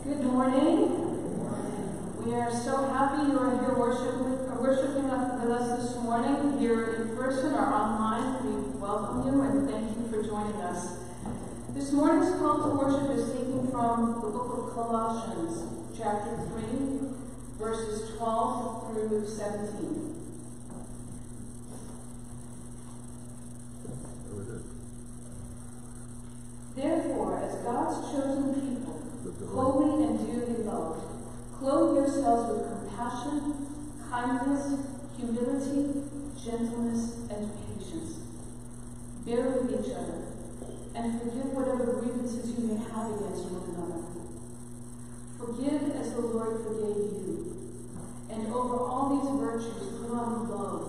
Good morning. We are so happy you are here worshiping with us this morning, here in person or online. We welcome you and thank you for joining us. This morning's call to worship is taken from the book of Colossians, chapter 3, verses 12 through 17. Therefore, as God's chosen people, holy and dearly loved, clothe yourselves with compassion, kindness, humility, gentleness, and patience. Bear with each other, and forgive whatever grievances you may have against one another. Forgive as the Lord forgave you. And over all these virtues put on love,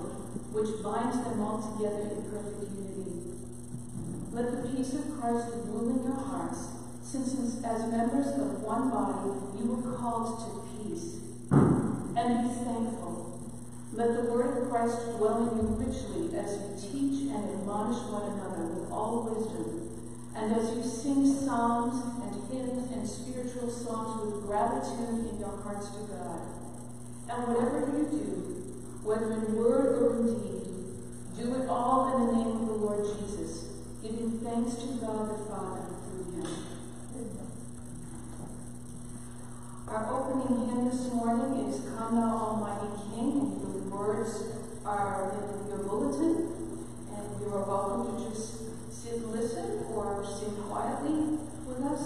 which binds them all together in perfect unity. Let the peace of Christ rule in your hearts, since as members of one body you were called to peace. And be thankful. Let the word of Christ dwell in you richly as you teach and admonish one another with all wisdom, and as you sing psalms and hymns and spiritual songs with gratitude in your hearts to God. And whatever you do, whether in word or in deed, do it all in the name of the Lord Jesus, giving thanks to God the Father through him. Our opening hymn this morning is Come Thou Almighty King, and the words are in your bulletin, and you are welcome to just sit and listen or sing quietly with us.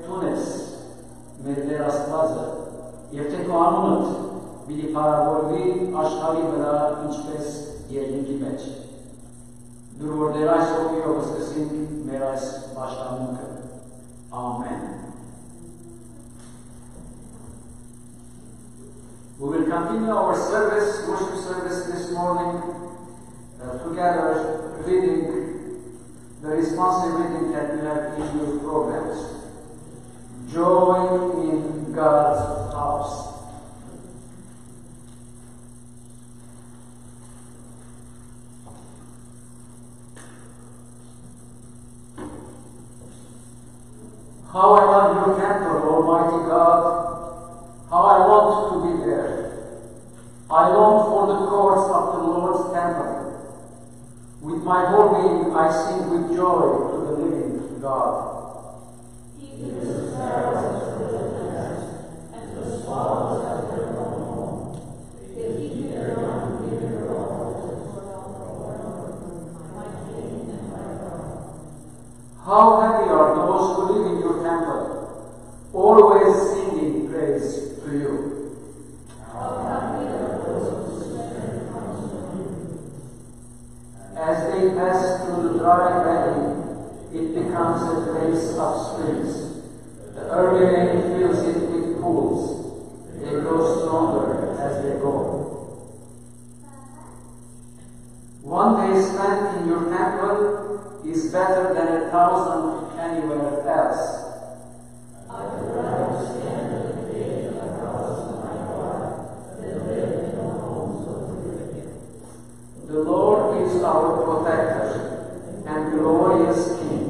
Tunes, Merle Rastlază, Iefte Coanunăt, Bidi paraboli ashkali vela ինչպես երկինքի մեջ։ Դուր որ դեր այս ողջով սկսենք մեր այս պաշտամունքը։ Amen. We will continue our service, worship service this morning, together reading the responsive reading that we have in your programs. Joy in God's house. How I love your temple, Almighty God. How I want to be there. I long for the courts of the Lord's temple. With my whole being I sing with joy to the living God. He gives the sparrows to the nest, and to the swallows at their own home. They keep their young near your altars, my King and my God. How happy are those who live in your temple, always singing praise to you. How happy are those whose strength comes from you. As they pass through the dry valley, it becomes a place of springs. The early rain fills it with pools. They grow stronger as they go. One day spent in your temple is better than 1,000 anywhere else. I would rather stand at the gate of the house of my God than live in the homes of the wicked. The Lord is our protector and glorious King,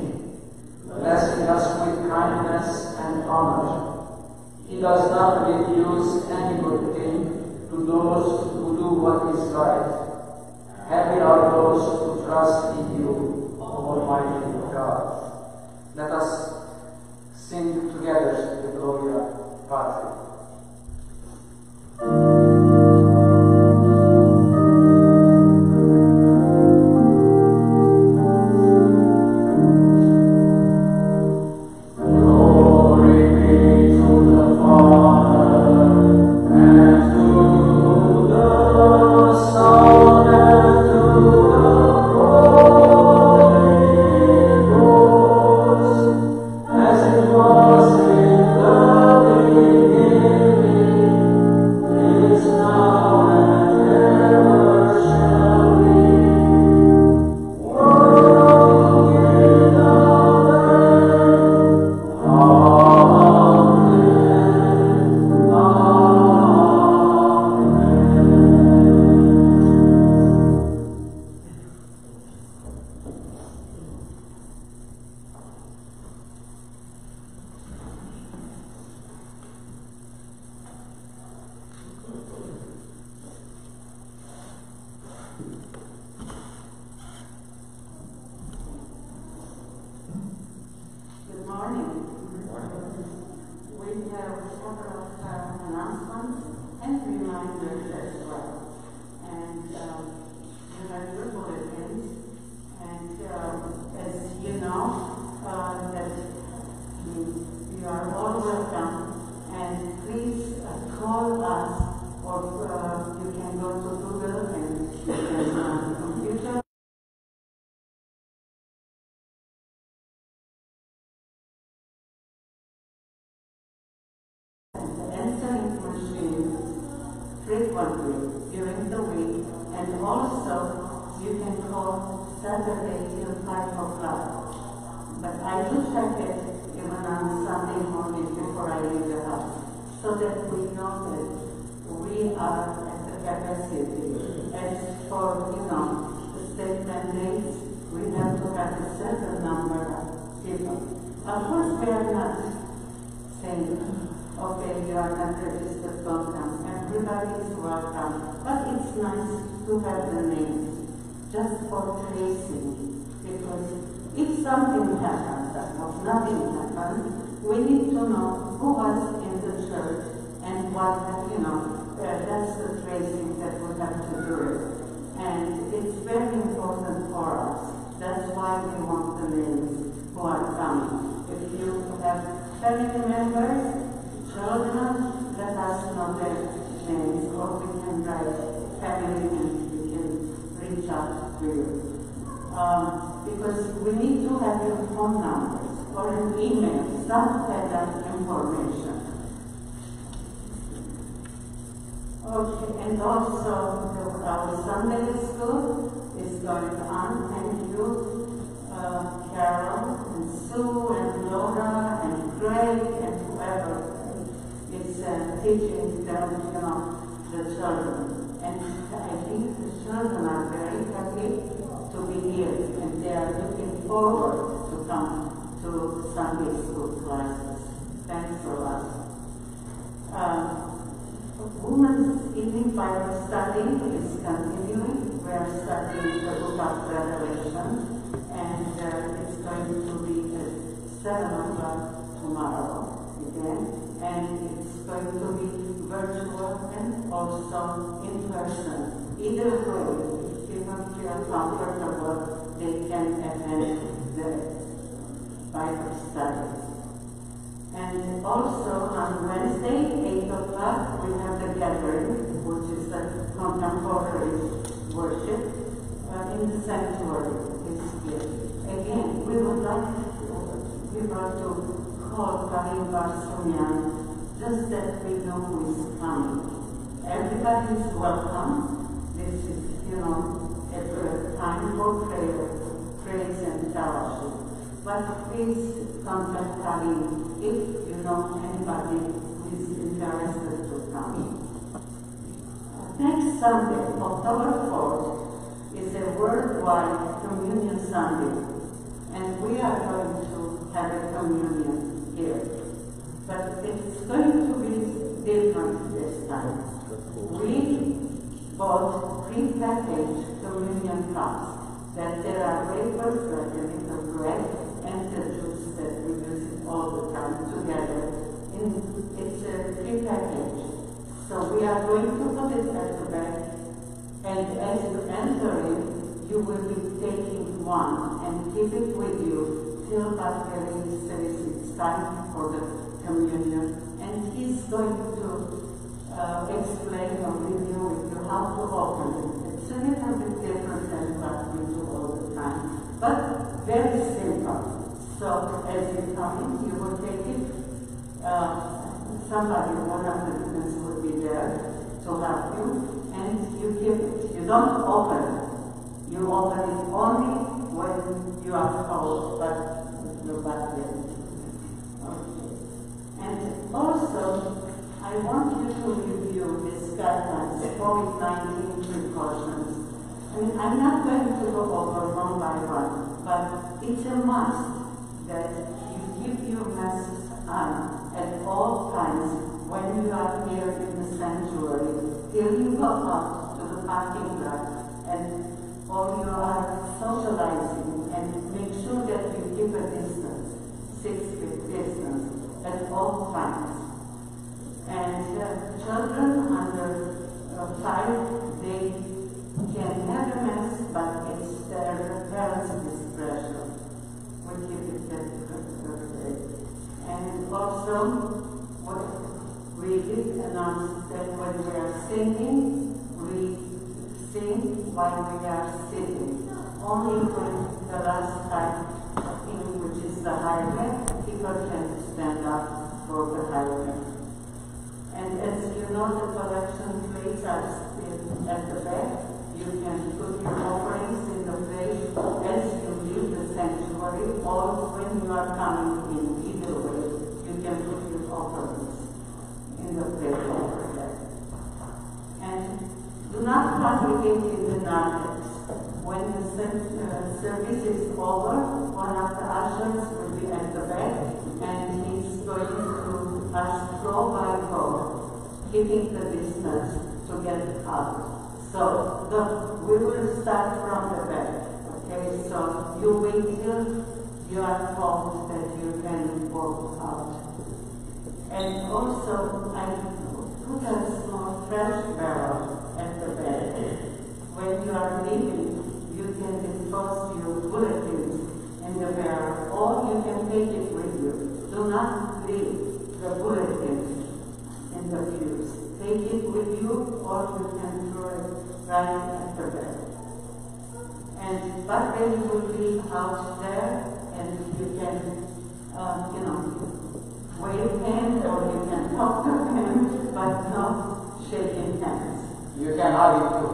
blessing us with kindness and honor. He does not refuse any good thing to those who do what is right. Happy are those who trust in you, Almighty God. Let us sing together the Gloria Patri. Frequently during the week, and also you can call Saturday till 5 o'clock. But I do check it even on Sunday morning before I leave the house, so that we know that we are at the capacity. As for, the state mandates, we have to have a certain number of people. Of course, we are not saying, okay, you are not registered, don't come. Everybody is welcome. But it's nice to have the names, just for tracing. Because if something happens, or nothing happens, we need to know who was in the church and what, that's the tracing that we have to do it. And it's very important for us. That's why we want the names who are coming. If you have family members, children, let us know their names, or you. Because we need to have your phone numbers or an email, some kind of information. Okay, and also our Sunday school is going on. Thank you, Carol and Sue and Laura and Greg and whoever is teaching them, the children. And I think the children are very happy to be here, and they are looking forward to come to Sunday school classes. Thanks a lot. Women's Evening Bible Study is continuing. We are studying the book of Revelation, and it's going to be at 7 o'clock tomorrow again. And it's going to be virtual and also in person. Either way, if you don't feel comfortable, they can attend the Bible studies. And also on Wednesday, 8 o'clock, we have the gathering, which is the contemporary worship in the sanctuary this year. Again, we would like people to call Karim Barsunyan, just that we know who is coming. Everybody is welcome. This is, a time for prayer, praise and fellowship. But please contact Karim if you know anybody who is interested to come. Next Sunday, October 4th, is a worldwide Communion Sunday, and we are going to have a communion here. But it's going to be different this time. We bought pre-packaged communion cups, that there are wafers like a little bread and the juice that we use all the time together. It's a pre-packaged. So we are going to put it at the back, and as you enter in, you will be taking one and keep it with you till Pastor says it's time for the communion. And he's going to explain or review with you how to open it. It's a little bit different than what we do all the time, but very simple. So as you come in, you will take it. Somebody, one of the students will be there to help you, and you give it. You don't open it. You open it only when you are told, but nobody else. Okay. And also, I want you to review this guidelines, COVID-19 precautions. I mean, I'm not going to go over one by one, but it's a must that you keep your masks on at all times when you are here in the sanctuary, till you go up to the parking lot, or you are socializing, and make sure that you keep a distance, 6 feet distance, at all times. And children under 5, they can have a mask, but it's their parents' discretion. We keep it that. And also, we did announce that when we are singing, we sing while we are sitting. Only when the last time, which is the highway, people can stand up for the highway. And as you know, the collection plates are still at the back. You can put your offerings in the plate as you leave the sanctuary, or when you are coming in. Either way, you can put your offerings in the plate over there. And do not congregate in the narthex. When the service is over, one of the ushers will be at the back, and he's going to ask row by row, keeping the distance to get out. So we will start from the back. Okay, so you wait till you are told that you can walk out. And also, I put a small trash barrel at the back. When you are leaving, you can dispose your bulletins in the barrel, or you can take it with you. Do not leave the bulletins in the pews. Take it with you, or you can throw it right at the back. And But then you will be out there and you can, wave him or you can talk to him, but not shaking hands. You can hug it too.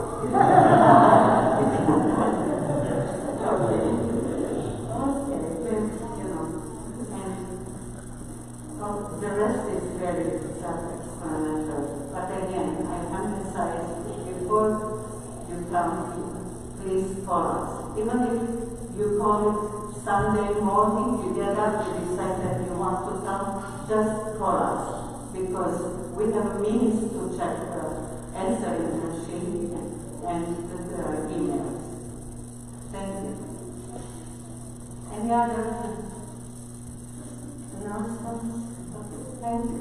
Okay, then, and the rest is very self-explanatory. But again, I emphasize, before you come, please call us. Even if you call it Sunday morning, you get up, you decide that you want to come, just call us. Because we have a means to check the answering machine and the emails. Thank you. Any other announcements? Okay, thank you.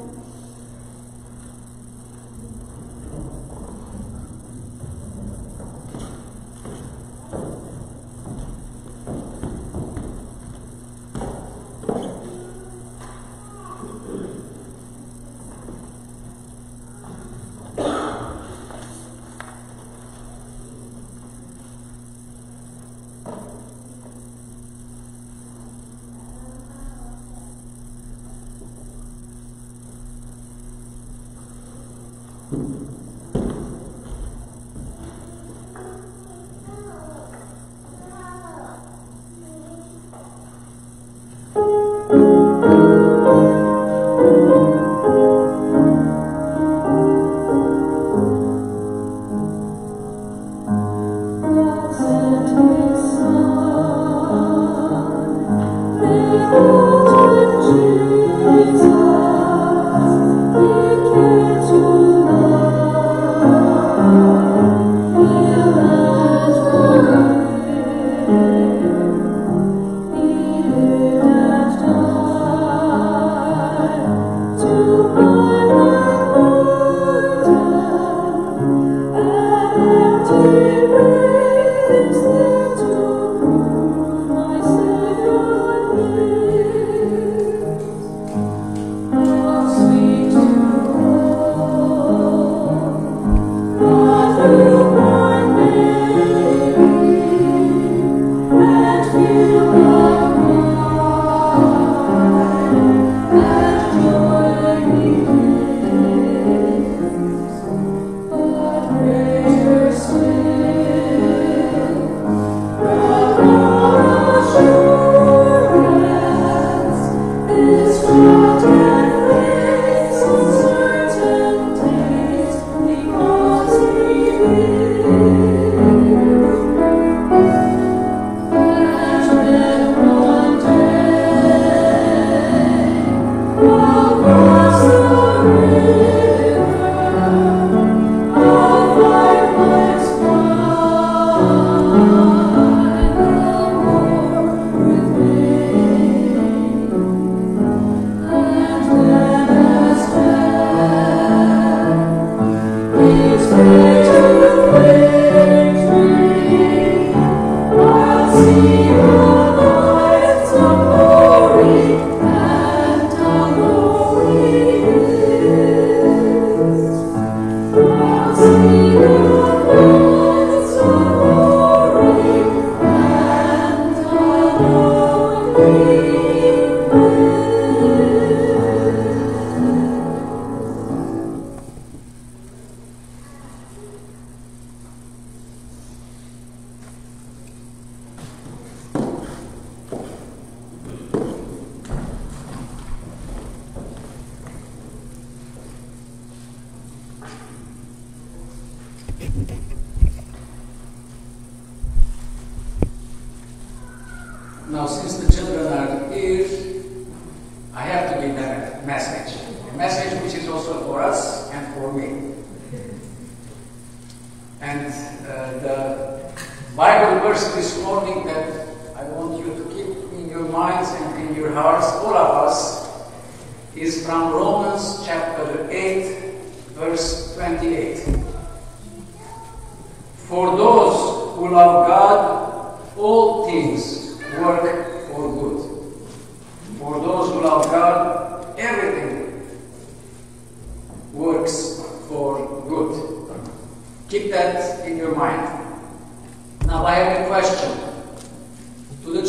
Now, since the children are here, I have to give them a message which is also for us and for me. And the Bible verse this morning that I want you to keep in your minds and in your hearts, all of us, is from Romans chapter 8, verse 28. For those who love God, all things work for good. For those who love God, everything works for good. Keep that in your mind. Now I have a question.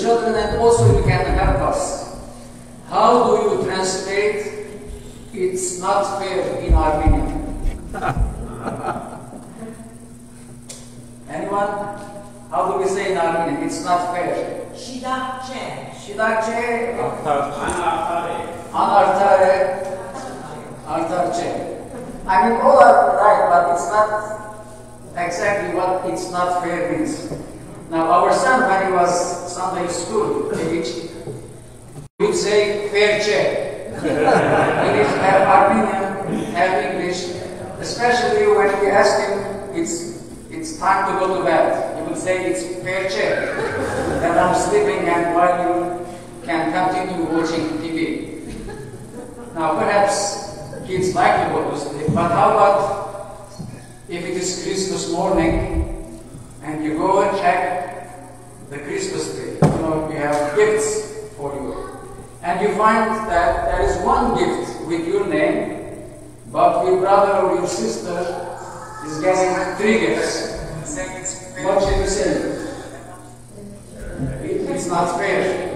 children, and also you can help us. How do you translate "it's not fair" in Armenian? Anyone? How do we say in Armenian "it's not fair"? Shidakche. Shidakche. Anartare. Artarche. I mean, all are right, but it's not exactly what "it's not fair" means. Now, our son, when he was Sunday school age, would say "fairche." He is have Armenian, have English, especially when we ask him, it's time to go to bed. He would say it's "fairche," that I'm sleeping and while you can continue watching TV. Now, perhaps kids like to go to sleep, but how about if it is Christmas morning and you go and check the Christmas tree? You know, we have gifts for you. And you find that there is one gift with your name, but your brother or your sister is getting 3 gifts. What should you say? It's not fair.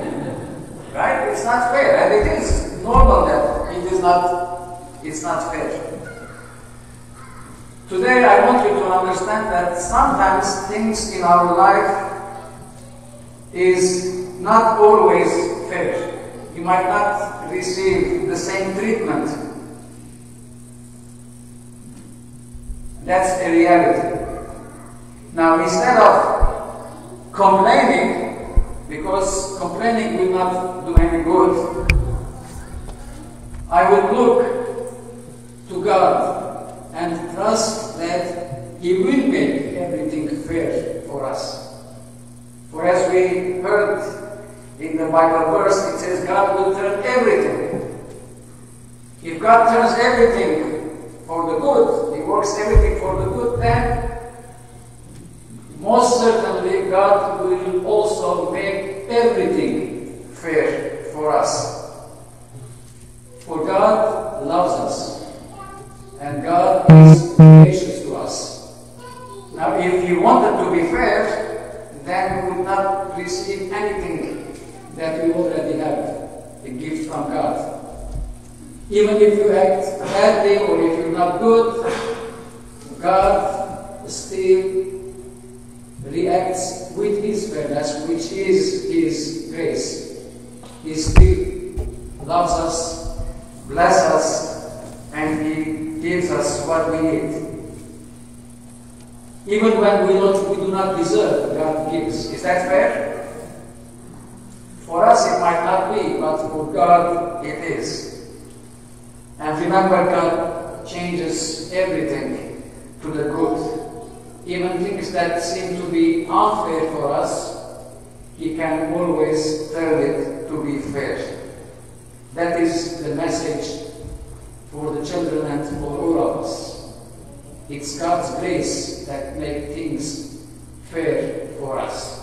Right? It's not fair. And it is normal that it's not fair. Today I want you to understand that sometimes things in our life is not always fair. You might not receive the same treatment. That's a reality. Now, instead of complaining, because complaining will not do any good, I will look to God and trust that He will make everything fair for us. For as we heard in the Bible verse, it says God will turn everything. If God turns everything for the good, He works everything for the good, then most certainly God will also make everything fair for us. For God loves us, and God is gracious to us. Now, if He wanted to be fair, then we would not receive anything that we already have, a gift from God. Even if you act badly or if you're not good, God still reacts with His fairness, which is His grace. He still loves us, blesses us, and He gives us what we need. Even when we do not deserve, God gives. Is that fair? For us it might not be, but for God it is. And remember, God changes everything to the good. Even things that seem to be unfair for us, He can always turn it to be fair. That is the message for the children and for all of us. It's God's grace that makes things fair for us.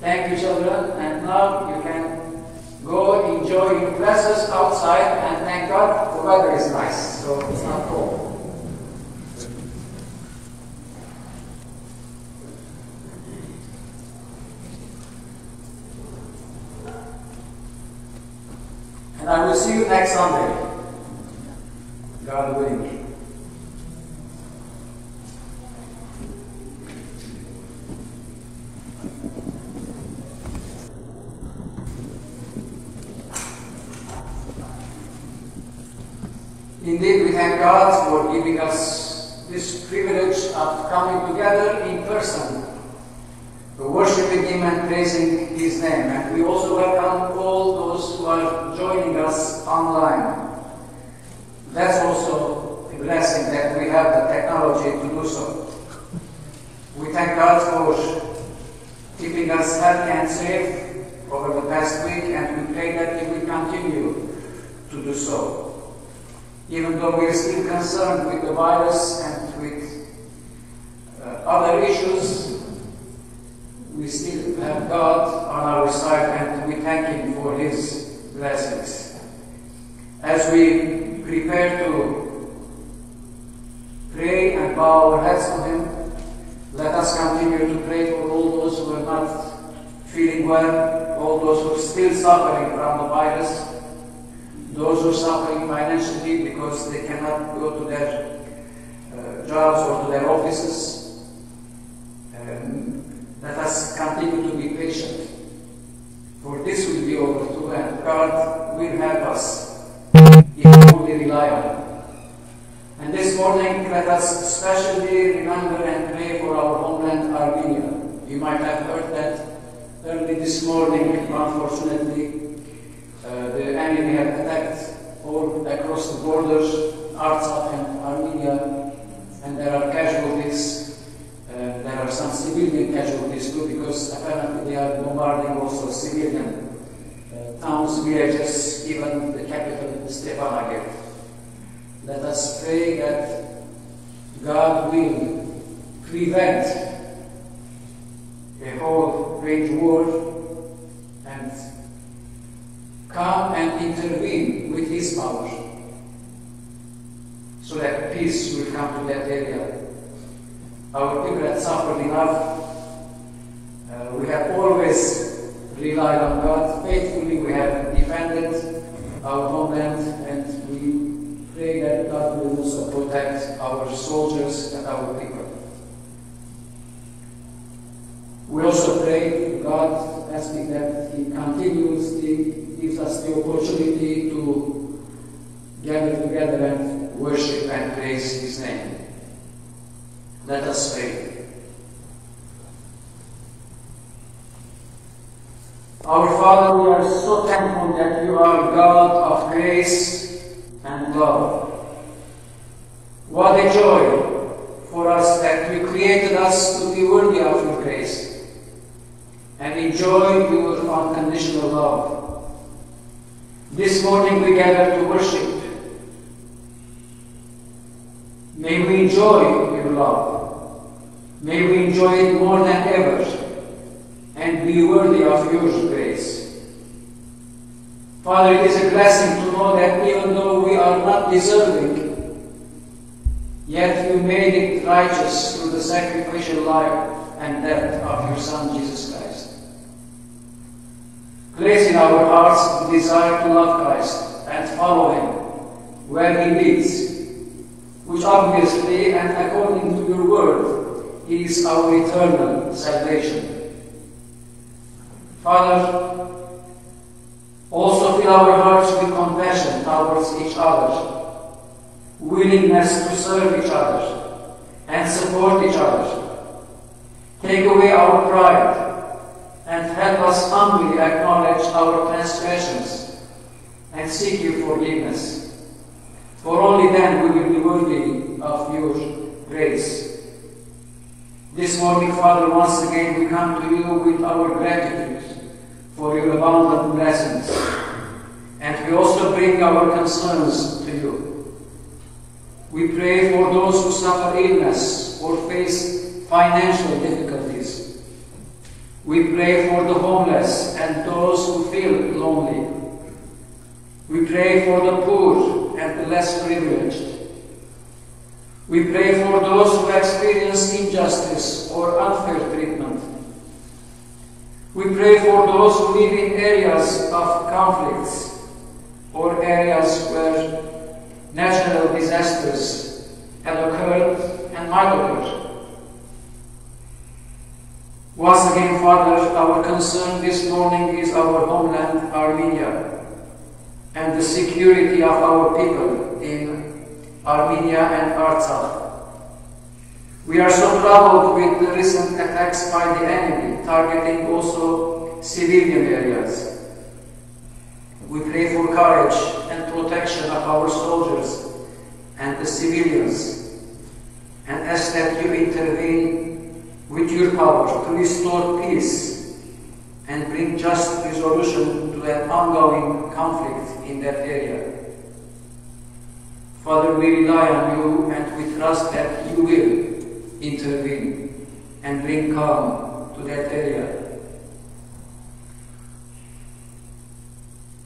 Thank you, children, and now you can go enjoy your classes outside, and thank God the weather is nice, so it's not cold. And I will see you next Sunday, God willing. Indeed, we thank God for giving us this privilege of coming together in person, worshiping Him and praising His name. And we also welcome all those who are joining us online. That's also a blessing that we have the technology to do so. We thank God for keeping us healthy and safe over the past week, and we pray that He will continue to do so. Even though we are still concerned with the virus and with other issues, we still have God on our side, and we thank Him for His blessings. As we prepare to pray and bow our heads to Him, let us continue to pray for all those who are not feeling well all those who are still suffering from the virus, those who are suffering financially because they cannot go to their jobs or to their offices. Let us continue to be patient, for this will be over too, and God will help us if we only rely on Him. And this morning, let us especially remember and pray for our homeland, Armenia. You might have heard that early this morning, unfortunately, the enemy had attacked all across the borders, Artsakh and Armenia, and there are casualties. There are some civilian casualties too, because apparently they are bombarding also civilian towns, villages, even the capital, Stepanakert. Let us pray that God will prevent a whole great war and come and intervene with His power, so that peace will come to that area. Our people have suffered enough. We have always relied on God. Faithfully we have defended our homeland, and we pray that God will also protect our soldiers and our people. We also pray to God, asking that He continuously gives us the opportunity to gather together and worship and praise His name. Let us pray. Our Father, we are so thankful that You are God of grace and love. What a joy for us that You created us to be worthy of Your grace and enjoy Your unconditional love. This morning we gather to worship. May we enjoy Your love. May we enjoy it more than ever and be worthy of Your grace. Father, it is a blessing to know that even though we are not deserving, yet You made it righteous through the sacrificial life and death of Your Son, Jesus Christ. Place in our hearts the desire to love Christ and follow Him where He leads, which obviously and according to Your word is our eternal salvation. Father, also fill our hearts with compassion towards each other, willingness to serve each other and support each other. Take away our pride and help us humbly acknowledge our transgressions and seek Your forgiveness. For only then we will be worthy of Your grace. This morning, Father, once again we come to You with our gratitude for Your abundant blessings, and we also bring our concerns to You. We pray for those who suffer illness or face financial difficulties. We pray for the homeless and those who feel lonely. We pray for the poor and the less privileged. We pray for those who experience injustice or unfair treatment. We pray for those who live in areas of conflicts or areas where natural disasters have occurred and might occur. Once again, Father, our concern this morning is our homeland, Armenia, and the security of our people in Armenia and Artsakh. We are so troubled with the recent attacks by the enemy, targeting also civilian areas. We pray for courage and protection of our soldiers and the civilians, and ask that You intervene with Your power to restore peace and bring just resolution to an ongoing conflict in that area. Father, we rely on You and we trust that You will intervene and bring calm to that area.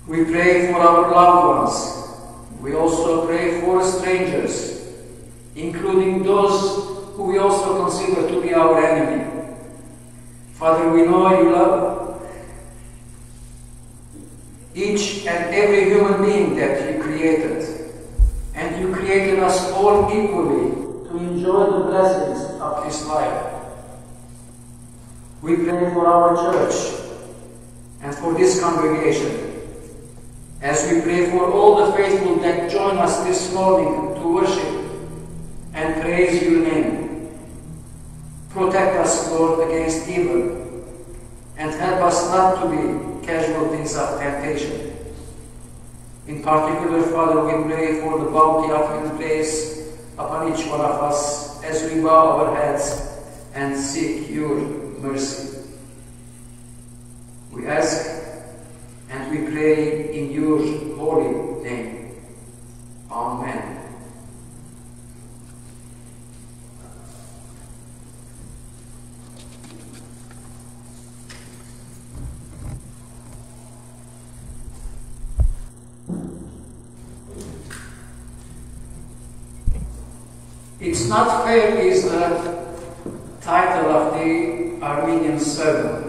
We pray for our loved ones. We also pray for strangers, including those who we also consider to be our enemy. Father, we know You love each and every human being that you created. And you created us all equally to enjoy the blessings of this life. We pray for our church and for this congregation, as we pray for all the faithful that join us this morning to worship and praise your name. Protect us, Lord, against evil, and help us not to be casualties of temptation. In particular, Father, we pray for the bounty of your grace upon each one of us as we bow our heads and seek your mercy. We ask and we pray in your holy name. Amen. It's not fair is the title of the Armenian sermon.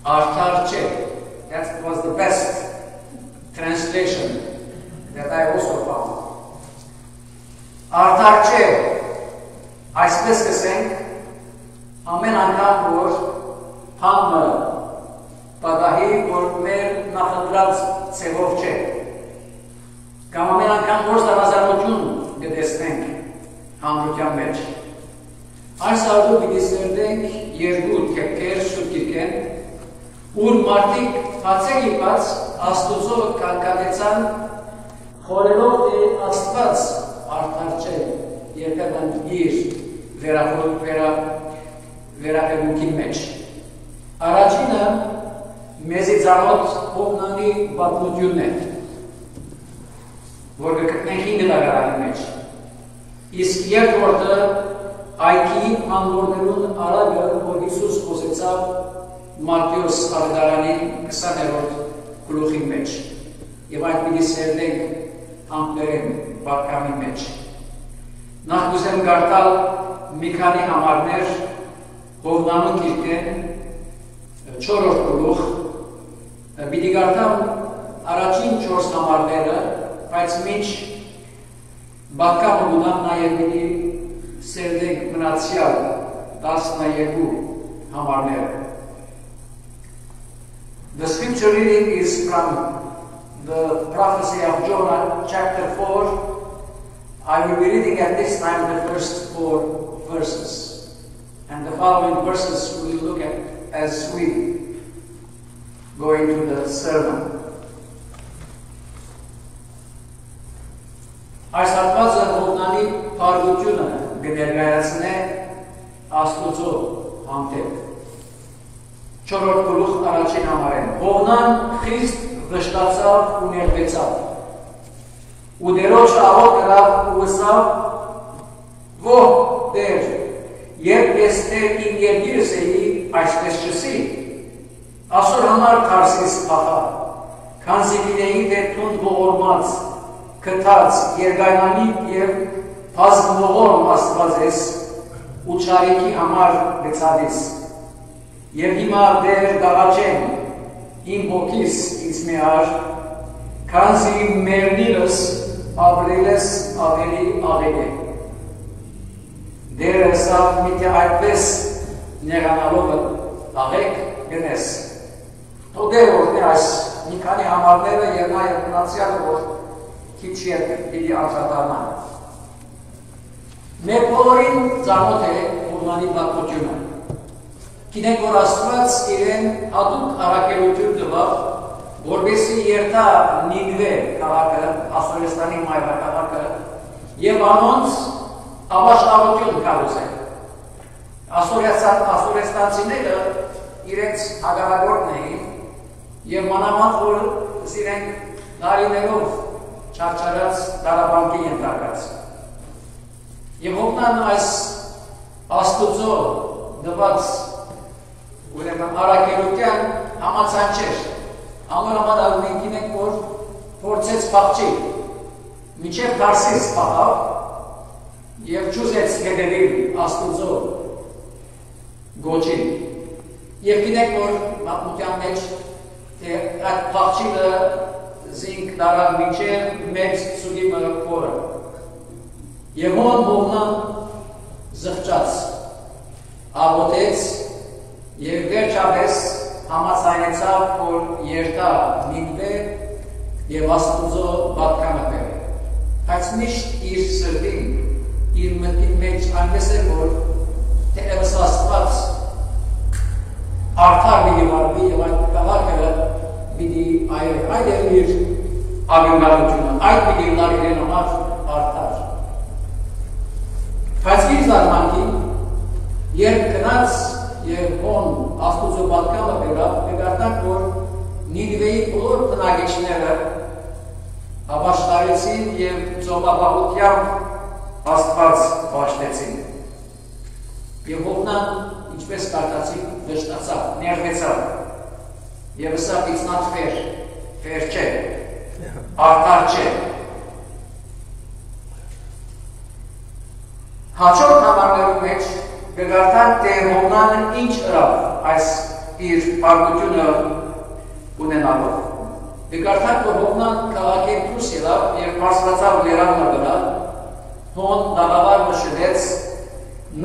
Artarche. That was the best translation that I also found. Artarche. Այսպես կսենք, ամեն անգամ որ համը պատահի, որ մեր նախընտրած ցեղով չէ, կամ ամեն անգամ որ զարգացություն կտեսնենք հանրության մեջ։ Այս արդյունքը պիտի սերտենք երկու թեփքեր շուտիկեն, ուր մարդիկ հացել իպած Աստուծո կանգնեցան, խորելով թե Աստված արդար չէ, երբեմն իր վերապետքի մեջ։ Առաջինը մեզի ծանոթ Հովնանի պատմությունն է, որ կգտնենք 5 դարանի մեջ։ Իսկ երկրորդը այքի անորներուն արագը, որ Հիսուս խոսեցավ Մատթեոս ավետարանի 20-րդ գլուխի մեջ։ Եվ այդ պիտի սերտենք անգլերեն բարքամի մեջ։ Նախ կուզեմ կարդալ մի քանի համարներ Հովնանու գիրքեն 4-րդ գլուխ։ Պիտի կարդամ առաջին 4 համարները, բայց մինչ բակկամը գուտամ նաև պիտի սերտենք մնացյալ 12 համարները։ The scripture reading is from the prophecy of Jonah, chapter 4. I will be reading at this time the first 4 verses. And the following verses we will look at as we go into the sermon. Այս հատվածը Հովնանի փառությունը կներկայացնե Աստուծո հանդեպ։ 4-րդ գլուխ առաջին համարեն։ Հովնան խիստ վշտացավ ու ներվեցավ։ Ու դերոջը աղոտ կրավ ու ըսավ. «Ո՛հ Տեր, երբ ես Տեր իմ երկիրս էի, այսպես չսի, ասոր համար Թարսիս փախա, քանզի գիտեի թե թունդ ողորմած, քթած, երկայնամիտ և բազմողորմ Աստված ես ու չարիքի համար գցադիս։ Եվ հիմա դեր դաղաչեմ իմ հոգիս ինձ մեհար, քանզի մերնիլս ապրել ես ավելի աղել է։ Դերը ըսավ միթե այդպես նեղանալովը աղեք գնես։ Թող դեր որտե այս մի քանի համարները և նաև մնացյալը որ քիչ երբ պիտի արձագանան։ Մեր բոլորին ծանոթ է Հովնանի պատմությունը։ Գիտենք, որ Աստված իրեն հատուկ առաքելություն տվավ, որպեսզի երթա Նինվե քաղաքը, Ասորեստանի մայրաքաղաքը, և անոնց ապաշխարություն կառուցել։ Ասորեստանցիները իրենց հակառակորդն էին, և մանավանդ որ իրենք տարիներով չարչարած դարաբանքի ենթարկած։ Եվ Հովնան այս Աստուծո տված ուրեմն առաքելության համացանչեր, ամենամարալ մենք գիտենք, որ փորձեց փախչի, մինչև Թարսիս փախավ և չուզեց հետևել Աստուծո գոչին։ Եվ գիտենք, որ պատմության մեջ թե այդ փախչիլը զինք դարավ միջև մեծ ծուգիմը փորը։ Եվ հոն Հովնան զղջաց, աղոթեց և վերջապես համաձայնեցավ, որ երթա Նինվե և Աստուծո պատկանը բերե։ Բայց միշտ իր սրտին, իր մտքի մեջ այնպես էր, որ թերևս Աստված արդար պիտի վարվի և այդ քաղաքը պիտի այդ էր իր ակնկալությունը, այդ պիտի լար իրեն համար արդար։ Բայց իր զարմանքին, երբ գնաց և հոն Աստուծո պատկանը բերավ, կգարտանք, որ Նինվեի բոլոր բնակիչները ապաշխարեցին և ծովապահությամբ Աստված պաշտեցին։ Եվ Հովնան, ինչպես կարդացի, վշտացավ, ներվեցավ և ասավ, it's not fair, fair չէ, արդար չէ։ Հաջորդ համարներու մեջ կգարտանք, թե Հովնանը ինչ ըրավ այս իր պարգությունը ունենալով։ Կգարտանք, որ Հովնան քաղաքին դուրս ելավ և բարձրացավ լերաննա վրա, հոն դաղավար մշլեց,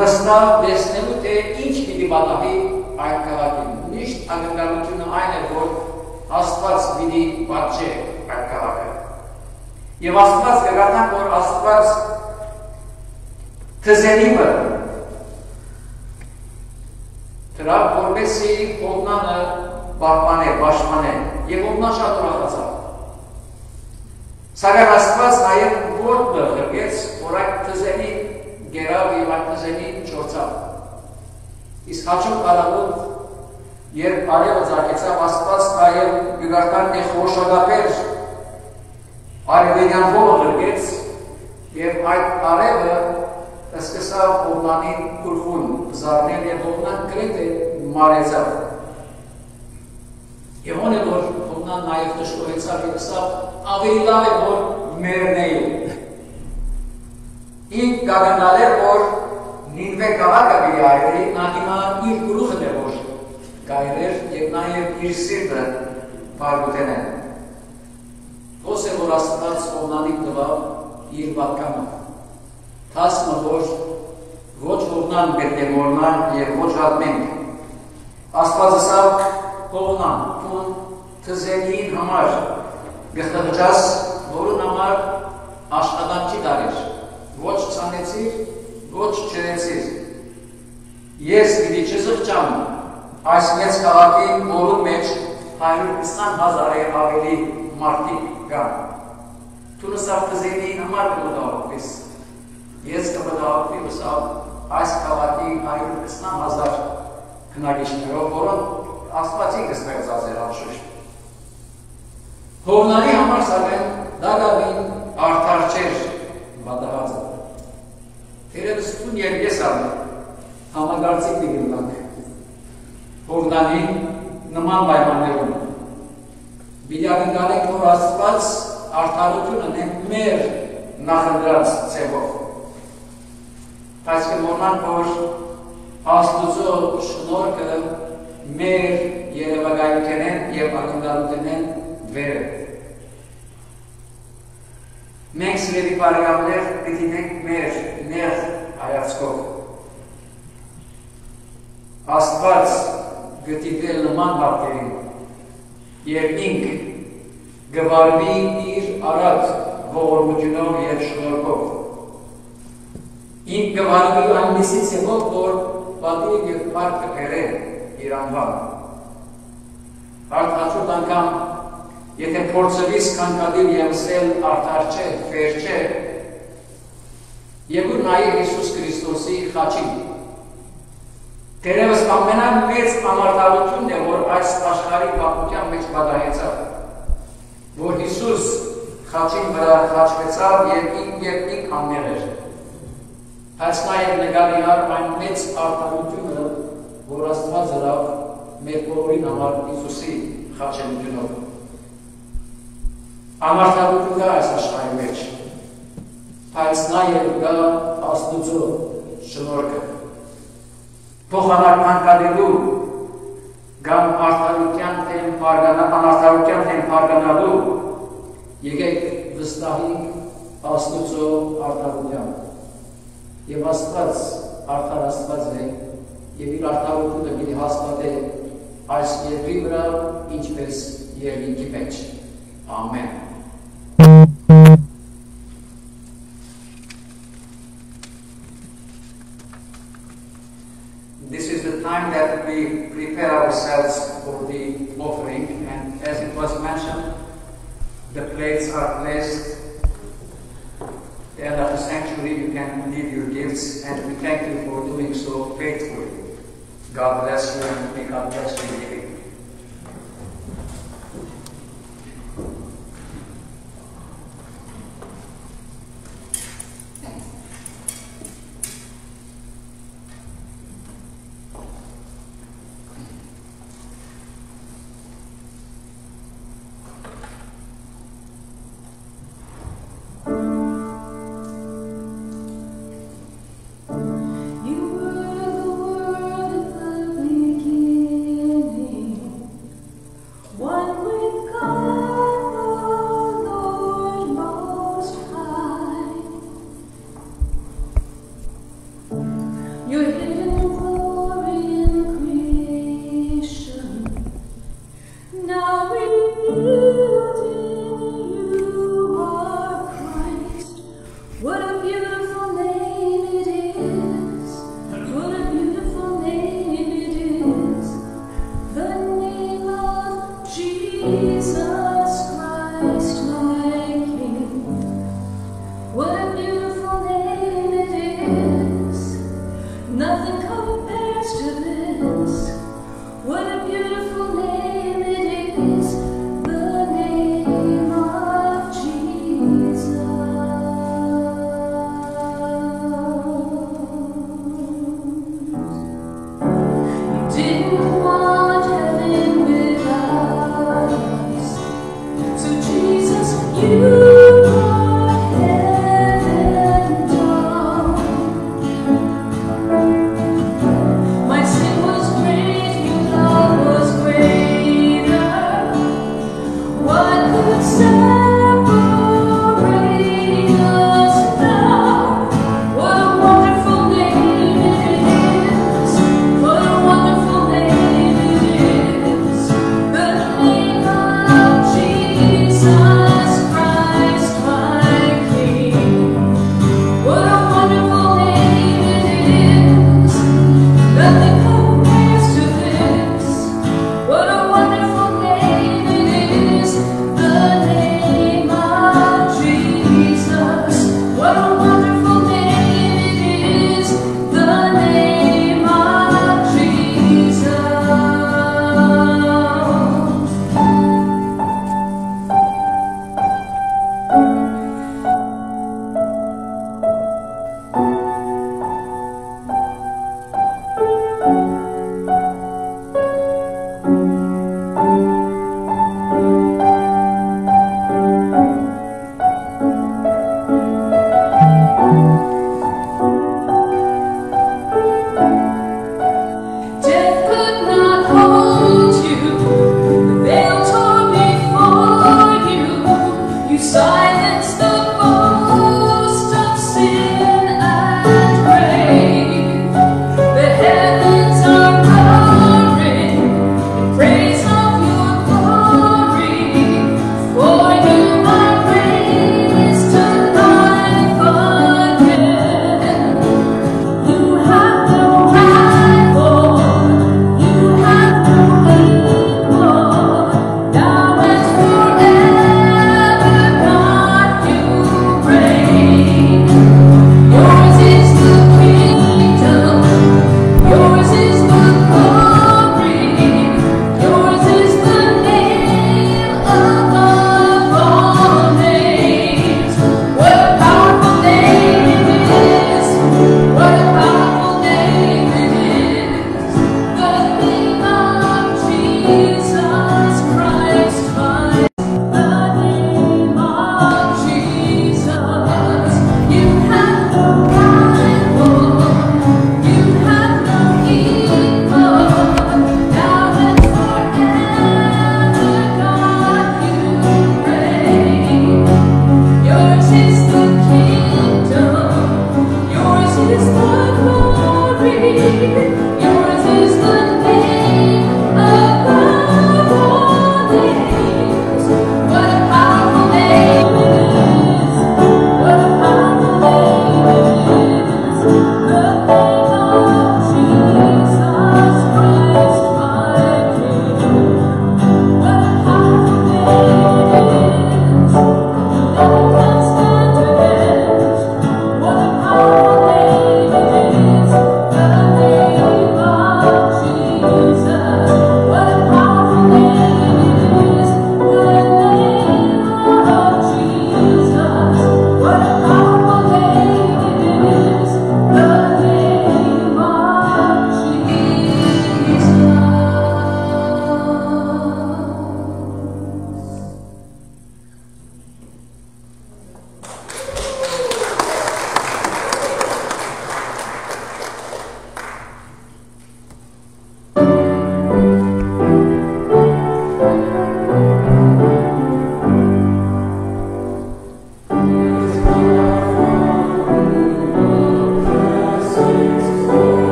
նստավ տեսնելու, թե ինչ պիտի պատահի այդ քաղաքին։ Միշտ ակնկալությունը այն է, որ Աստված պիտի պատժե այդ քաղաքը։ Եվ Աստված կգարտանք, որ Աստված թզենիմը դրավ, որպեսզի Հովնանը պահպանե, պաշտպանե, և Հովնան շատ ուրախացավ։ Սակայն Աստված նաև որդը ղրկեց, որ այդ թզենի գերավ և այդ թզենի չորցավ։ Իսկ հաջորդ տարավոտ, երբ արևը ձագեցավ, Աստված նաև կգարտանք, թե խորշագապեր արևելյան հողը ղրկեց, և այդ արևը սկսավ Հովնանին գլխուն զարնել և Հովնան գրեթե մարեցավ։ Եվ հոն է, որ Հովնան նաև դժգոհեցավ և ասավ, ավելի լավ է, որ մեռնեի։ Ինք կագնալեր, որ Նինվե քաղաքը պիտի այրվի, նա հիմա իր գլուխն է, որ կայրեր և նաև իր սիրտը պարգուտեն է։ Ոս է, որ Աստված Հովնանին տվավ իր պատկանը։ Թասմը, որ ոչ Հովնան պետք է մորնան և ոչ հատ մենք։ Աստված ասավ, Հովնան, տուն թզենիին համար գխղջաս, որուն համար աշխատանք չի դարեր, ոչ ծանեցիր, ոչ չրեցիր։ Ես պիտի չզղջամ այս մեծ քաղաքին, որում մեջ 120,000 ավելի մարդիկ կան։ Տուն ասավ թզենիին համար կմտահոգվես։ Ես կմտահոգվի ասավ այս քաղաքի 120,000 քննարկիչներով, որոնք Աստվածին կստեղծած էր անշուշտ։ Հովնանի համար սակայն դակավին արդար չէր պատահածը։ Թերևս տուն և ես համագործիկ դիգնանք Հովնանի նման պայմաններում։ Պիտի ակնկալենք, որ Աստված արդարությունն է մեր նախընտրած ձևով։ Բայց կմոռանանք, որ Աստուծո շնորհքը մեր երևակայությունն են և ակնկալությունն են վերը։ Մենք սիրելի բարեկամներ պիտի ենք մեր նեղ հայացքով։ Աստված գտիվել նման բարձերին և ինք գվարվի իր արած ողորմությունով և շնորհքով։ Ինք գվարվի այնպիսի ձևով, որ պատիվ և փառք կբերե իր անվան։ Հաջորդ անգամ, եթե փորձվիս քանքադիր և ասել արդար չէ, ֆեր չէ, և ուր նայիր Հիսուս Քրիստոսի խաչին։ Թերևս ամենամեծ ամարտալությունն է, որ այս աշխարհի պատմության մեջ պատահեցավ, որ Հիսուս խաչին վրա խաչվեցավ և ինք անմեղ էր։ Բայց նաև նկատի առ այն մեծ արդարությունը, որ Աստված ըրավ մեր բոլորին համար Հիսուսի խաչելությունով։ Ամարտալություն կա այս աշխարհի մեջ, բայց նաև կա Աստուծո շնորհքը։ Փոխանակ հանգադելու Gam artalukian ten pargana anartalukian ten pargana lu. Yegek vstahi asnuco artalukian. Yevastaz artarastazve. Yevil artaluku da bili hastade. Ais yevibra inchpes yevinki pech. Amen. This is the time that we prepare ourselves for the offering, and as it was mentioned, the plates are placed at the end of the sanctuary. You can leave your gifts, and we thank you for doing so faithfully. God bless you, and may God bless you in giving.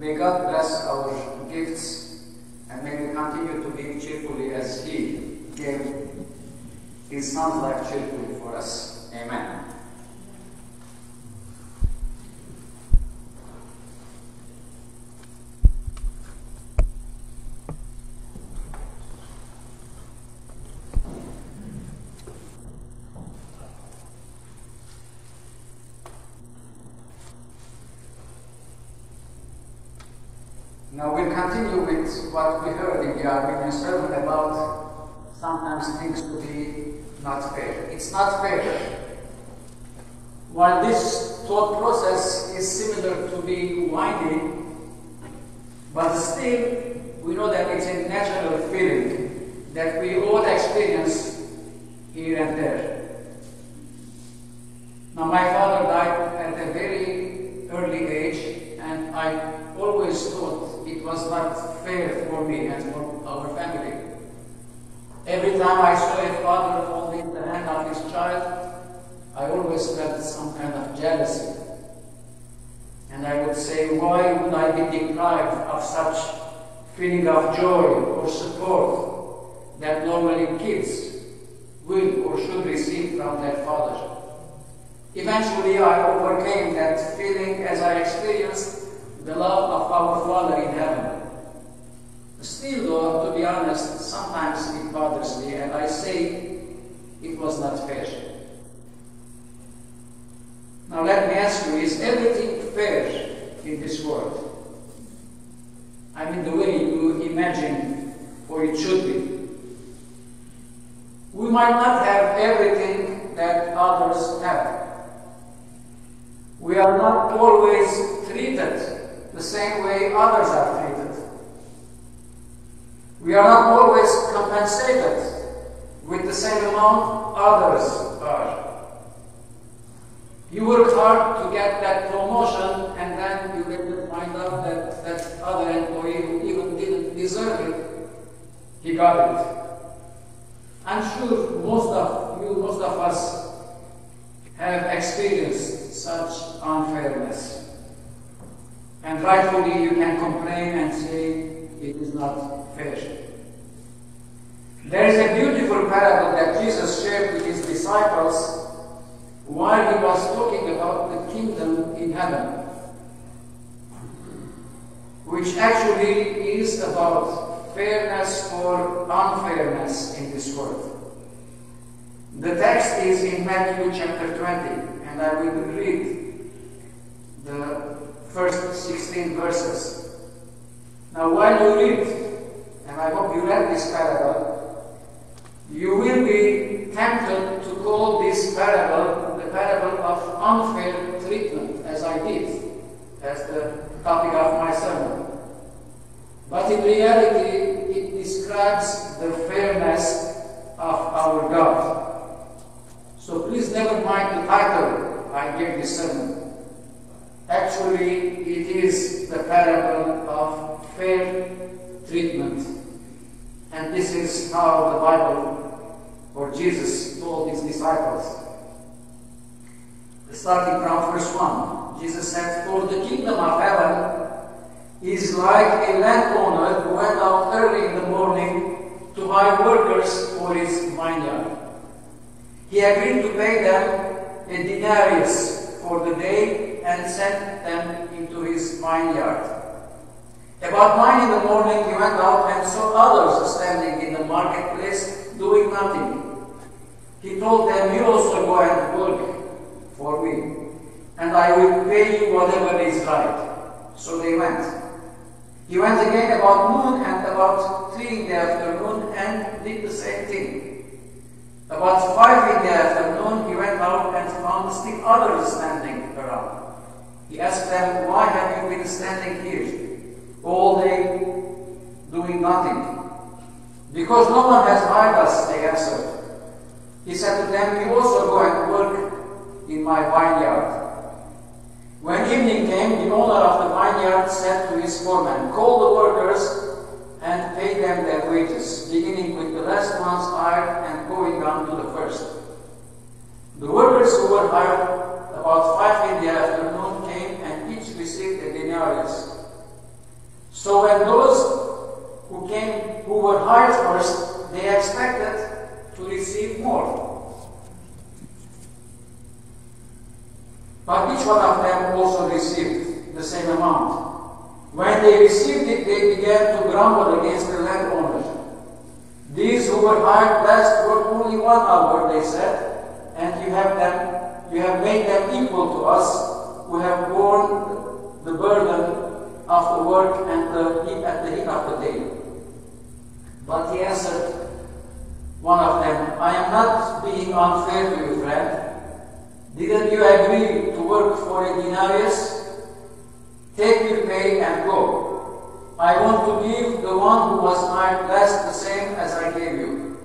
May God bless our gifts, and may we continue to give cheerfully as He gave His Son's life cheerfully for us. Amen. Now we'll continue with what we heard in the Armenian sermon about sometimes things to be not fair. It's not fair. While this thought process is similar to being whiny, but still we know that it's a natural feeling that we all experience here and there. Now my father died at a very early age, and I always thought it was not fair for me and for our family. Every time I saw a father holding the hand of his child, I always felt some kind of jealousy. And I would say, why would I be deprived of such feeling of joy or support that normally kids will or should receive from their father? Eventually I overcame that feeling as I experienced the love of our Father in heaven. Still though, to be honest, sometimes it bothers me, and I say it was not fair. Now let me ask you, is everything fair in this world? I mean the way you imagine or it should be. We might not have everything that others have. We are not always treated the same way others are treated. We are not always compensated with the same amount others are. You work hard to get that promotion, and then you later find out that that other employee who even didn't deserve it, he got it. I'm sure most of us have experienced such unfairness. And rightfully you can complain and say it is not fair. There is a beautiful parable that Jesus shared with his disciples while he was talking about the kingdom in heaven, which actually is about fairness or unfairness in this world. The text is in Matthew chapter 20, and I will read the first 16 verses. Now while you read, and I hope you read this parable, you will be tempted to call this parable the parable of unfair treatment, as I did, as the topic of my sermon. But in reality, it describes the fairness of our God. So please never mind the title I gave this sermon. Actually, it is the parable of fair treatment. And this is how the Bible, or Jesus, told his disciples. Starting from verse 1, Jesus said, "For the kingdom of heaven is like a landowner who went out early in the morning to hire workers for his vineyard. He agreed to pay them a denarius for the day and sent them into his vineyard. About 9 in the morning he went out and saw others standing in the marketplace doing nothing. He told them, 'You also go and work for me, and I will pay you whatever is right.' So they went. He went again about noon and about 3 in the afternoon and did the same thing. About 5 in the afternoon he went out and found still others standing around. He asked them, 'Why have you been standing here all day doing nothing?' 'Because no one has hired us,' they answered. He said to them, 'You also go and work in my vineyard.' When evening came, the owner of the vineyard said to his foreman, 'Call the workers and pay them their wages, beginning with the last ones hired and going on to the first.' The workers who were hired about 5 in the afternoon came and each received a denarius. expected to receive more. But each one of them also received the same amount. When they received it, they began to grumble against the landowner. These who were hired last worked only 1 hour, they said, and you have made them equal to us, who have borne the burden of the work and at the heat of the day. But he answered one of them, I am not being unfair to you, friend. Didn't you agree to work for a denarius? Take your pay and go. I want to give the one who was hired last the same as I gave you.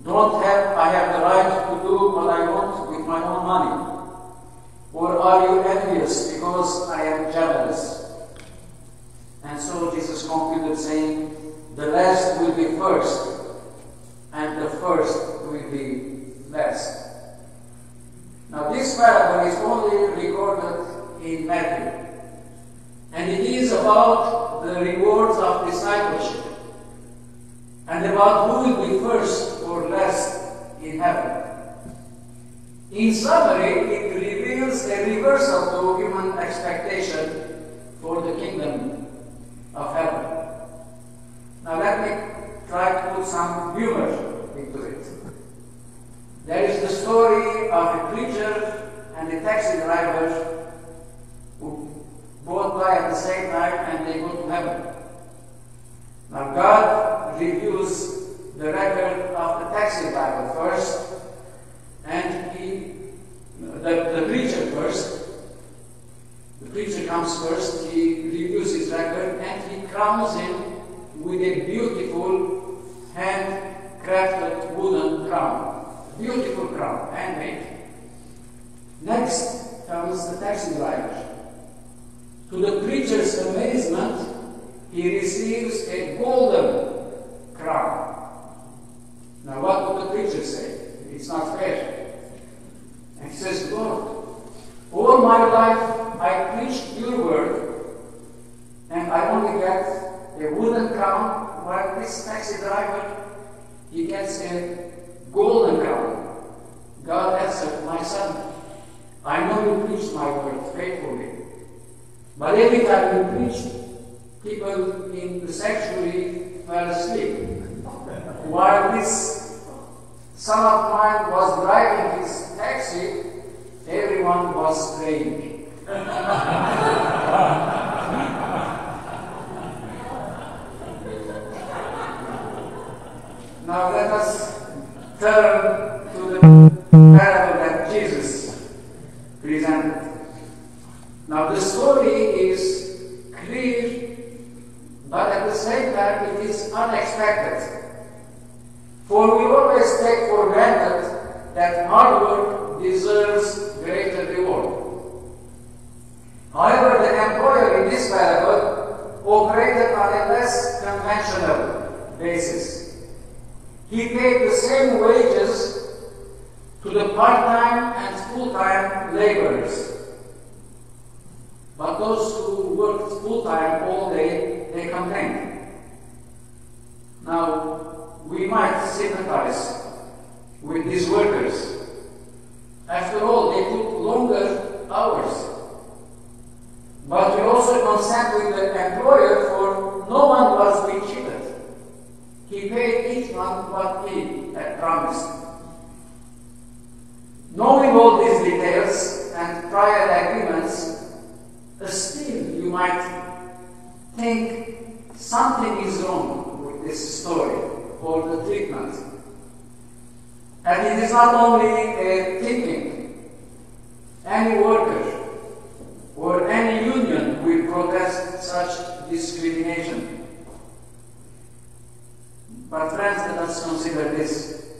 I have the right to do what I want with my own money? Or are you envious because I am jealous? And so Jesus concluded saying, the last will be first, and the first will be last. Now this parable is only recorded in Matthew. And it is about the rewards of discipleship and about who will be first or last in heaven. In summary, it reveals a reversal to human expectation for the kingdom of heaven. Now let me try to put some humor into it. There is the story of a preacher and a taxi driver who both die at the same time and they go to heaven. Now God reviews the record of the taxi driver first, and the preacher first. The preacher comes first, he reviews his record, and he crowns him with a beautiful hand-crafted wooden crown. Beautiful crown, handmade. Next comes the taxi driver. To the preacher's amazement, he receives a golden crown. Now what would the preacher say? It's not fair. And he says, Lord, all my life I preached your word, and I only get a wooden crown, while this taxi driver, he gets a golden crown. God answered, my son, I know you preached my word faithfully. But every time you preached, people in the sanctuary fell asleep. While this son of mine was driving his taxi, everyone was praying. Now let us turn to the parable that Jesus presented. Now the story is clear, but at the same time it is unexpected. For we always take for granted that hard work deserves greater reward. However, the employer in this parable operated on a less conventional basis. He paid the same wages to the part-time and full-time laborers. But those who worked full-time all day, they complained. Now, we might sympathize with these workers. After all, they took longer hours. But we also consent with the employer, for no one was being cheated. He paid each one what he had promised. Knowing all these details and prior agreements, still you might think something is wrong with this story or the treatment. And it is not only a thinking. Any worker or any union will protest such discrimination. But friends, let us consider this.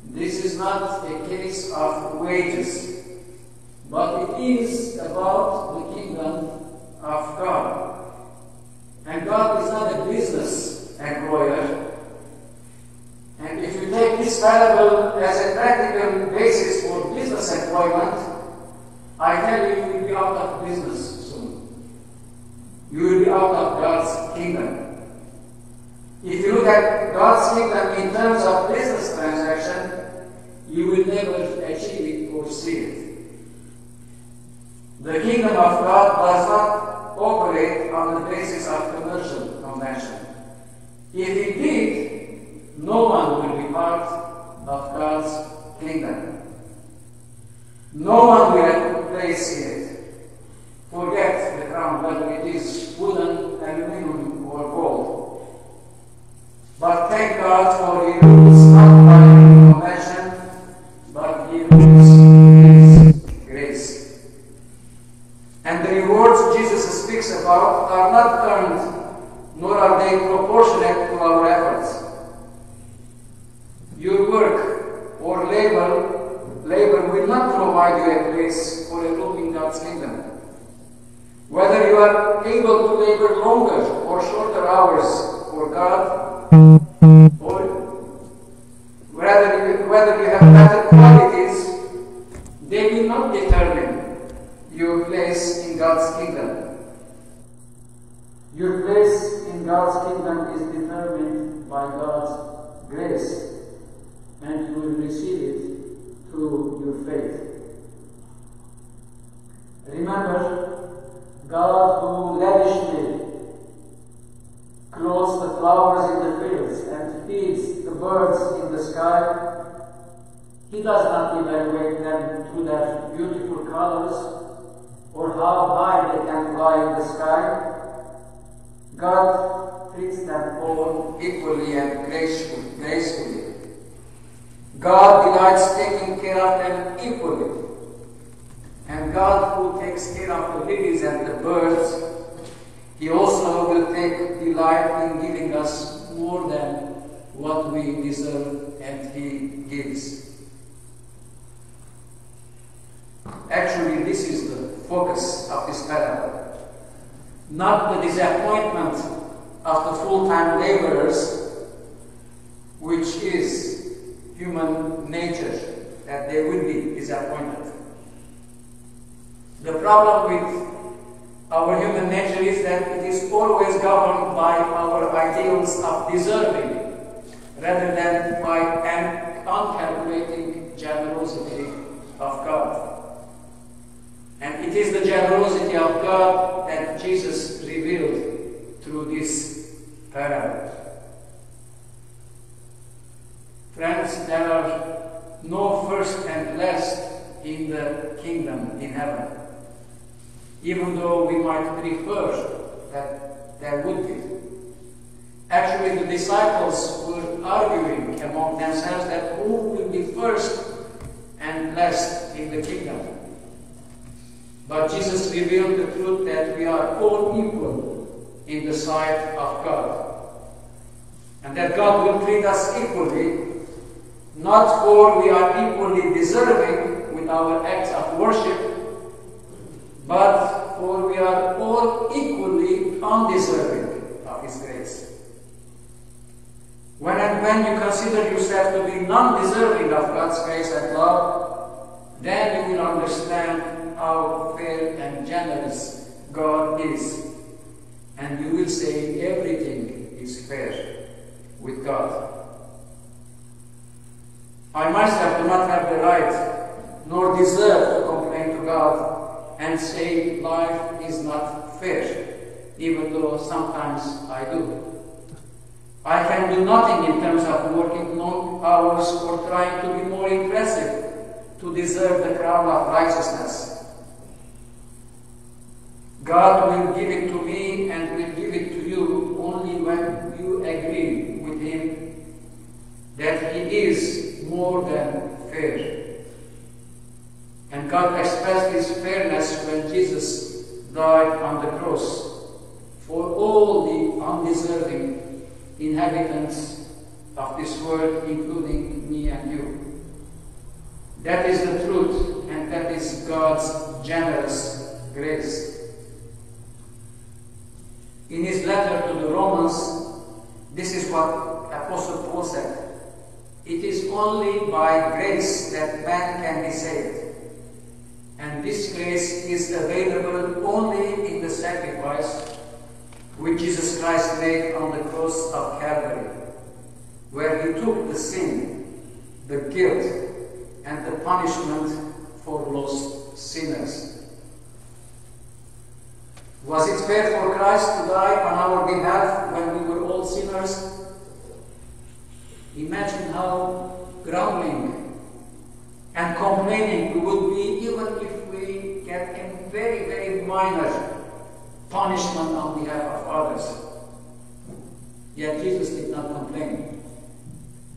This is not a case of wages, but it is about the kingdom of God. And God is not a business employer. And if you take this parable as a practical basis for business employment, I tell you, you will be out of business soon. You will be out of God's kingdom. If you look at God's kingdom in terms of business transaction, you will never achieve it or see it. The kingdom of God does not operate on the basis of commercial convention. If it did, no one will be part of God's kingdom. No one will have a place in it. Forget the crown, whether it is wooden, aluminum, or gold. But thank God for He rules not by convention, but He rules His grace. And the rewards Jesus speaks about are not earned, nor are they proportionate to our efforts. Your work or labor will not provide you a place or a room in God's kingdom. Whether you are able to labor longer or shorter hours for God, or whether you have better qualities, they will not determine your place in God's kingdom. Your place in God's kingdom is determined by God's grace, and you will receive it through your faith. Remember, God who lavishly clothes the flowers in the fields and feeds the birds in the sky, He does not evaluate them through their beautiful colors or how high they can fly in the sky. God treats them all equally and gracefully. God delights taking care of them equally. And God who takes care of the lilies and the birds, He also will take delight in giving us more than what we deserve, and He gives. Actually, this is the focus of this parable. Not the disappointment of the full-time laborers, which is human nature, that they will be disappointed. The problem with our human nature is that it is always governed by our ideals of deserving, rather than by an uncalculating generosity of God. And it is the generosity of God that Jesus revealed through this parable. Friends, there are no first and last in the kingdom in heaven, even though we might prefer that there would be. Actually, the disciples were arguing among themselves that who will be first and last in the kingdom. But Jesus revealed the truth that we are all equal in the sight of God, and that God will treat us equally, not for we are equally deserving with our acts of worship, but for we are all equally undeserving of His grace. When you consider yourself to be non-deserving of God's grace and love, then you will understand how fair and generous God is, and you will say everything is fair with God. I myself do not have the right nor deserve to complain to God and say life is not fair, even though sometimes I do. I can do nothing in terms of working long hours or trying to be more impressive to deserve the crown of righteousness. God will give it to me and will give it to you only when you agree with Him that He is more than fair. And God expressed His fairness when Jesus died on the cross for all the undeserving inhabitants of this world, including me and you. That is the truth, and that is God's generous grace. In his letter to the Romans, this is what Apostle Paul said: "It is only by grace that man can be saved. And this grace is available only in the sacrifice which Jesus Christ made on the cross of Calvary, where he took the sin, the guilt, and the punishment for lost sinners. Was it fair for Christ to die on our behalf when we were all sinners? Imagine how grumbling and complaining we would be even if we get a very, very minor punishment on behalf of others. Yet Jesus did not complain.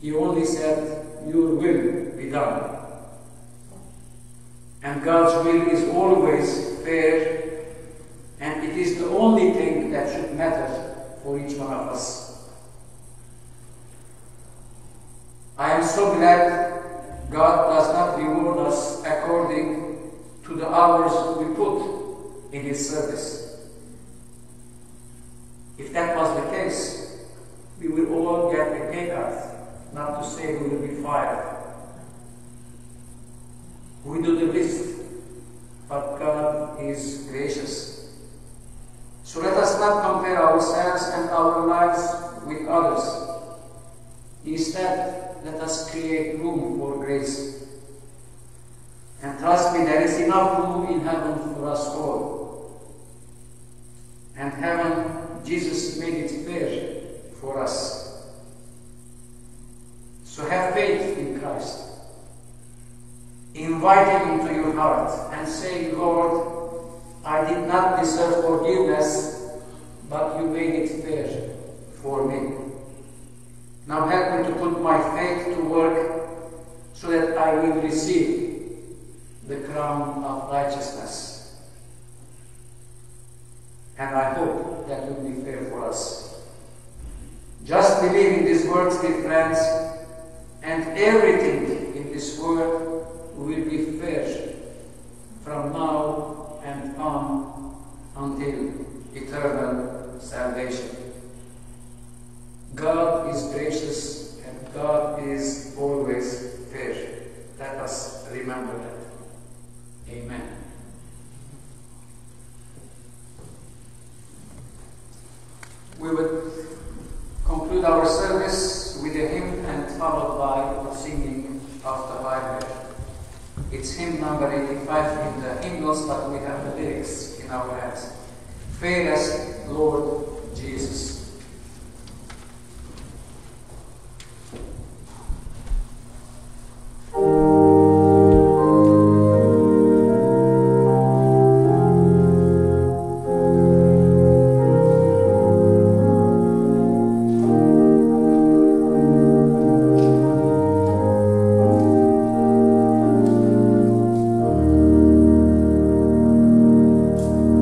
He only said, "Your will be done." And God's will is always fair, and it is the only thing that should matter for each one of us. I am so glad God does not reward us according to the hours we put in His service. If that was the case, we will all get a pay cut, not to say we will be fired. We do the least, but God is gracious. So let us not compare ourselves and our lives with others. Instead, let us create room for grace. And trust me, there is enough room in heaven for us all. And heaven, Jesus made it fair for us. So have faith in Christ. Invite Him into your heart and say, "Lord, I did not deserve forgiveness, but you made it fair for me. Now help me to put my faith to work so that I will receive the crown of righteousness." And I hope that will be fair for us. Just believe in these words, dear friends, and everything in this world will be fair from now and on until eternal salvation. God is gracious and God is always fair. Let us remember that. Amen. We will conclude our service with a hymn and followed by the singing of the Bible. It's hymn number 85 in the hymnals, but we have the lyrics in our hands. Fairest Lord Jesus. Fairest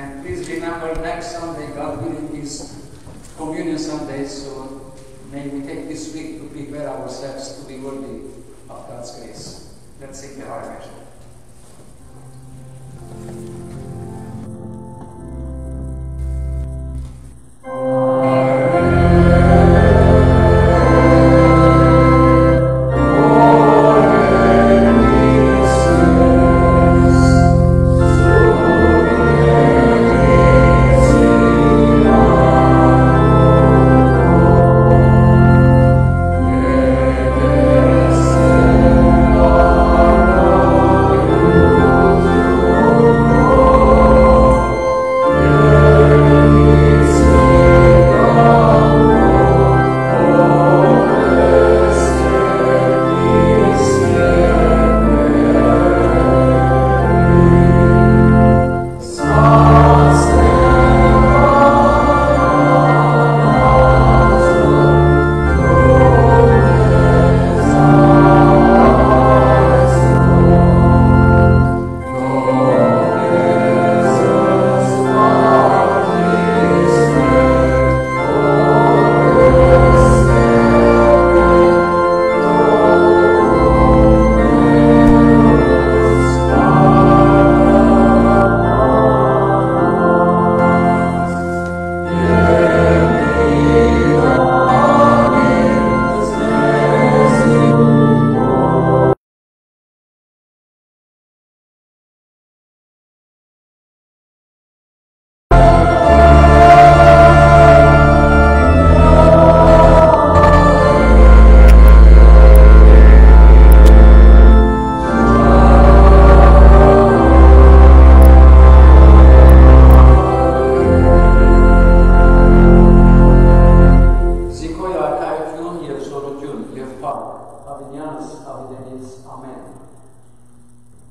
And please remember next Sunday, God willing, is Communion Sunday, so may we take this week to prepare ourselves to be worthy of God's grace. Let's sing the Our Measure.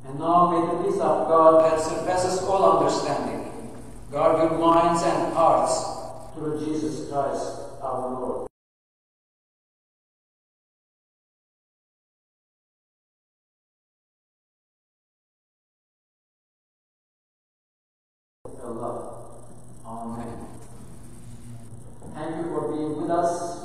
And now may the peace of God that surpasses all understanding guard your minds and hearts through Jesus Christ our Lord. Allah. Amen. Thank you for being with us.